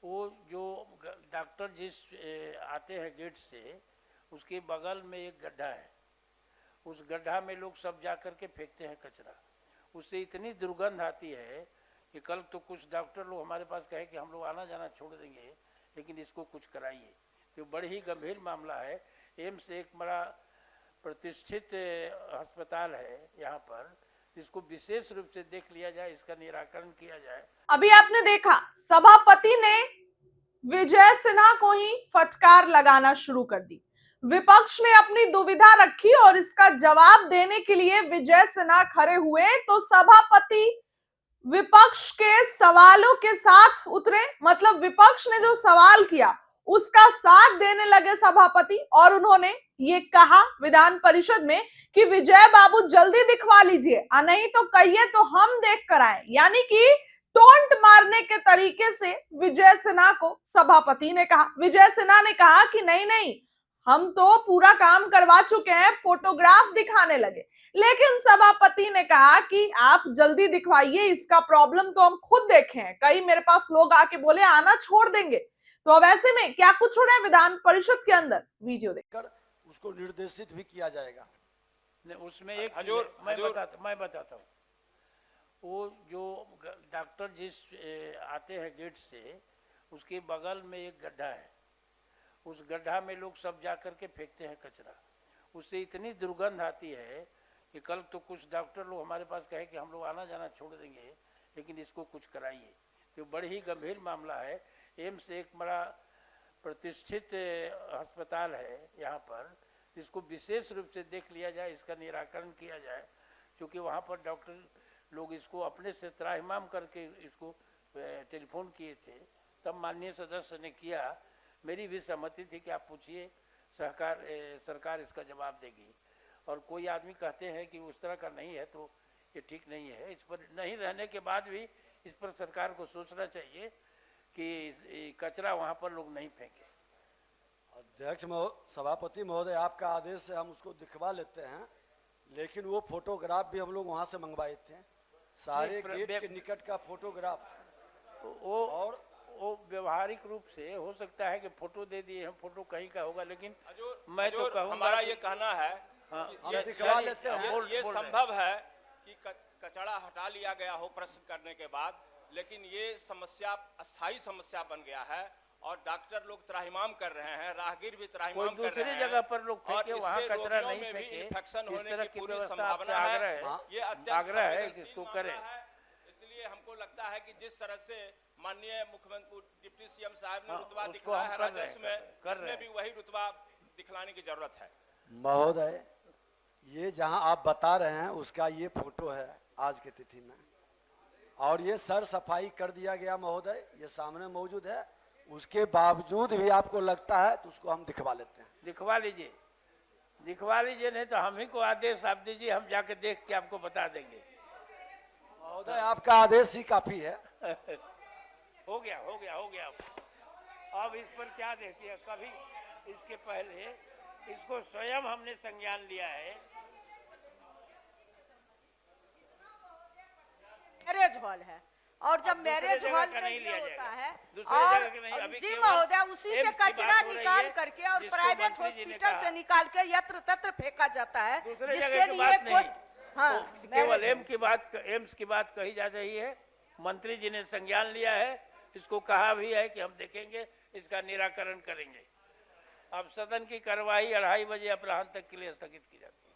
वो जो डॉक्टर जिस आते हैं गेट से, उसके बगल में एक गड्ढा है। उस गड्ढा में लोग सब जा कर के फेंकते हैं कचरा। उससे इतनी दुर्गंध आती है कि कल तो कुछ डॉक्टर लोग हमारे पास कहे कि हम लोग आना जाना छोड़ देंगे, लेकिन इसको कुछ कराइए। तो बड़ी ही गंभीर मामला है। एम्स एक बड़ा प्रतिष्ठित अस्पताल है यहाँ पर, इसको विशेष रूप से देख लिया जाए, इसका निराकरण किया जाए। अभी आपने देखा सभापति ने विजय सिन्हा को ही फटकार लगाना शुरू कर दी। विपक्ष ने अपनी दुविधा रखी और इसका जवाब देने के लिए विजय सिन्हा खड़े हुए तो सभापति विपक्ष के सवालों के साथ उतरे। मतलब विपक्ष ने जो सवाल किया उसका साथ देने लगे सभापति, और उन्होंने ये कहा विधान परिषद में कि विजय बाबू जल्दी दिखवा लीजिए, नहीं तो कहिए तो हम देख कर आए। यानी कि टोंट मारने के तरीके से विजय सिन्हा को सभापति ने कहा। विजय सिन्हा ने कहा कि नहीं नहीं, हम तो पूरा काम करवा चुके हैं, फोटोग्राफ दिखाने लगे। लेकिन सभापति ने कहा कि आप जल्दी दिखवाइए, इसका प्रॉब्लम तो हम खुद देखे हैं, कई मेरे पास लोग आके बोले आना छोड़ देंगे। तो अब ऐसे में क्या कुछ हो रहा है विधान परिषद के अंदर, वीडियो देखकर उसको निर्देशित भी किया जाएगा। उसमें एक मैं बताता हूँ। वो जो डॉक्टर जिस आते हैं गेट से, उसके बगल में एक गड्ढा है। उस गड्ढा में लोग सब जा कर के फेंकते हैं कचरा। उससे इतनी दुर्गंध आती है कि कल तो कुछ डॉक्टर लोग हमारे पास कहे कि हम लोग आना जाना छोड़ देंगे, लेकिन इसको कुछ कराइए। तो बड़ी ही गंभीर मामला है। एम्स एक बड़ा प्रतिष्ठित अस्पताल है यहाँ पर, इसको विशेष रूप से देख लिया जाए, इसका निराकरण किया जाए। क्योंकि वहाँ पर डॉक्टर लोग इसको अपने से त्राहिमाम करके इसको टेलीफोन किए थे, तब माननीय सदस्य ने किया। मेरी भी सहमति थी कि आप पूछिए, सरकार इसका जवाब देगी। और कोई आदमी कहते हैं कि उस तरह का नहीं है तो ये ठीक नहीं है। इस पर नहीं रहने के बाद भी इस पर सरकार को सोचना चाहिए कि कचरा वहाँ पर लोग नहीं फेंके। अध्यक्ष सभापति महोदय, आपका आदेश से हम उसको दिखवा लेते हैं, लेकिन वो फोटोग्राफ भी हम लोग वहाँ से मंगवाए थे, सारे गेट के निकट का फोटोग्राफ। वो व्यवहारिक रूप से हो सकता है कि फोटो दे दिए हैं, फोटो कहीं का होगा, लेकिन मैं तो कहूँगा हमारा ये कहना है हम दिखवा लेते हैं। ये संभव है कि कचरा हटा लिया गया हो प्रश्न करने के बाद, लेकिन ये समस्या अस्थायी समस्या बन गया है और डॉक्टर लोग त्राहिमाम कर रहे हैं, राहगीर भी त्राहिमाम कर रहे हैं। जगह पर लोग फेंके, वहाँ कचरा नहीं में भी फेंके। इन्फेक्शन होने की पूरी व्यवस्था संभावना है। ये आग्रह है कि इसको करें। इसलिए हमको लगता है कि जिस तरह से माननीय मुख्यमंत्री डिप्टी सीएम साहब ने रुतबा दिखलाया है राजस्व में, इसमें भी वही रुतबा दिखलाने की जरूरत है। महोदय, ये जहां आप बता रहे हैं उसका ये फोटो है आज की तिथि में, और ये सर सफाई कर दिया गया महोदय, ये सामने मौजूद है। उसके बावजूद भी आपको लगता है तो उसको हम दिखवा लेते हैं। दिखवा लीजिए, नहीं तो हम ही को आदेश आप दीजिए, हम जाके देख के आपको बता देंगे। महोदय, आपका आदेश ही काफी है। हो गया। अब इस पर क्या देखिए, कभी इसके पहले इसको स्वयं हमने संज्ञान लिया है। मैरिज हॉल है, और जब मैरिज हॉल में ये होता है और जी महोदय, उसी से कचरा निकाल करके और प्राइवेट हॉस्पिटल से निकाल के यत्र तत्र फेंका जाता है, जिसके लिए केवल एम्स की बात कही जा रही है। मंत्री जी ने संज्ञान लिया है, इसको कहा भी है कि हम देखेंगे, इसका निराकरण करेंगे। अब सदन की कार्यवाही 2:30 बजे अपराह्न तक के लिए स्थगित की जाती है।